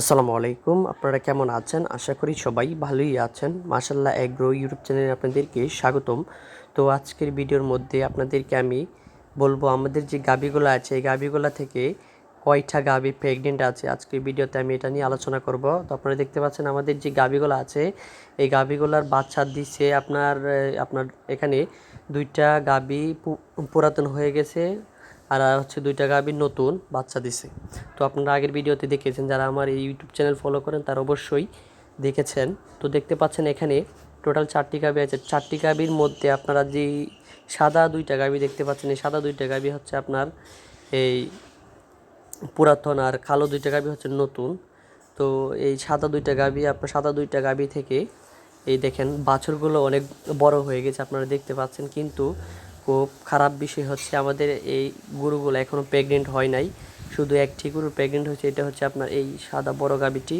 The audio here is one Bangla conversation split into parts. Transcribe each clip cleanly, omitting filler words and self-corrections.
আসসালামু আলাইকুম। আপনারা কেমন আছেন? আশা করি সবাই ভালোই আছেন। মাশাআল্লাহ এগ্রো ইউটিউব চ্যানেলে আপনাদেরকে স্বাগতম। তো আজকের ভিডিওর মধ্যে আপনাদেরকে আমি বলবো আমাদের যে গাভীগুলো আছে এই গাভীগুলা থেকে কয়টা গাভী প্রেগনেন্ট আছে। আজকের ভিডিওতে আমি এটা নিয়ে আলোচনা করব। তো আপনারা দেখতে পাচ্ছেন আমাদের যে গাভীগুলো আছে এই গাভীগুলার বাচ্চা দিছে আপনার এখানে 2টা গাভী পুরাতন হয়ে গেছে আর হচ্ছে 2টা গাভী নতুন বাচ্চা দিছে। তো আপনারা আগের ভিডিওতে দেখেছেন, যারা আমার এই ইউটিউব চ্যানেল ফলো করেন তারা অবশ্যই দেখেছেন। তো দেখতে পাচ্ছেন এখানে টোটাল 4টি গাভী আছে। 4টি গাভীর মধ্যে আপনারা যেই সাদা 2টা গাভী দেখতে পাচ্ছেন, এই সাদা 2টা গাভী হচ্ছে আপনার এই পুরাতন আর কালো 2টা গাভী হচ্ছে নতুন। তো এই সাদা 2টা গাভী থেকে এই দেখেন বাছুরগুলো অনেক বড় হয়ে গেছে, আপনারা দেখতে পাচ্ছেন। কিন্তু খুব খারাপ বিষয় হচ্ছে আমাদের এই গরুগুলো এখনও প্রেগনেন্ট হয় নাই। শুধু একটি গরু প্রেগনেন্ট হয়েছে, এটা হচ্ছে আপনার এই সাদা বড় গাভীটি।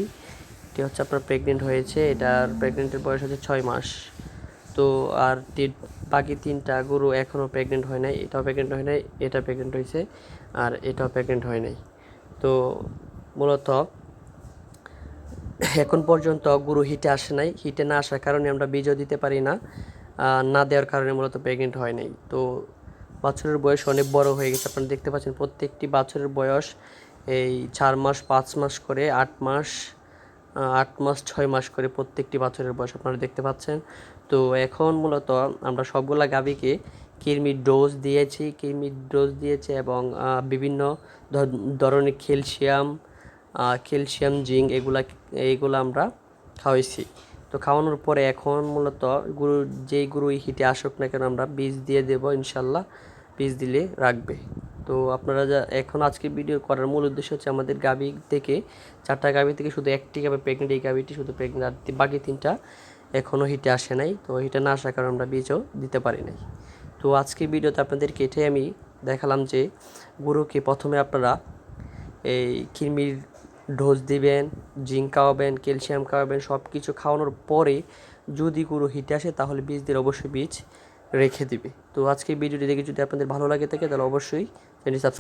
এটি হচ্ছে আপনার প্রেগনেন্ট হয়েছে, এটার প্রেগনেন্টের বয়স হচ্ছে 6 মাস। তো আর বাকি 3টা গরু এখনও প্রেগনেন্ট হয় নাই। এটাও প্রেগনেন্ট হয় নাই, এটা প্রেগনেন্ট হয়েছে, আর এটাও প্রেগনেন্ট হয় নাই। তো মূলত এখন পর্যন্ত গরু হিটে আসে নাই। হিটে না আসার কারণে আমরা বীজও দিতে পারি না, না দেওয়ার কারণে মূলত প্রেগনেন্ট হয় নাই। তো বাছুরের বয়স অনেক বড় হয়ে গেছে, আপনারা দেখতে পাচ্ছেন প্রত্যেকটি বাছুরের বয়স এই 4 মাস 5 মাস করে 8 মাস 6 মাস করে প্রত্যেকটি বাছুরের বয়স আপনারা দেখতে পাচ্ছেন। তো এখন মূলত আমরা সবগুলা গাভীকে কৃমির ডোজ দিয়েছি এবং বিভিন্ন ধরনের ক্যালসিয়াম জিঙ্ক এইগুলা আমরা খাওয়াইছি। তো খাওয়ানোর পরে এখন মূলত যেই গরু হিটে আসুক না কেন আমরা বীজ দিয়ে দেবো, ইনশাল্লাহ বীজ দিলে রাখবে। তো আপনারা এখন আজকের ভিডিও করার মূল উদ্দেশ্য হচ্ছে আমাদের গাভী থেকে 4টা গাভী থেকে শুধু একটি গাভী প্রেগনেন্ট, এই গাভীটি শুধু প্রেগনেন্ট, আর বাকি 3টা এখনও হিটে আসে নাই। তো হিটে না আসার কারণে আমরা বীজও দিতে পারি নাই। তো আজকের ভিডিওতে আপনাদেরকে এটাই আমি দেখালাম যে গরুকে প্রথমে আপনারা এই কৃমির ডোজ দিবেন, জিঙ্ক খাওয়াবেন, ক্যালসিয়াম খাওয়াবেন, সব কিছু খাওয়ানোর পরে যদি গরু হিটে আসে তাহলে বীজ দিলে অবশ্যই বীজ রেখে দিবে। তো আজকে ভিডিওটি দেখে যদি আপনাদের ভালো লাগে থাকে তাহলে অবশ্যই চ্যানেলটি সাবস্ক্রাইব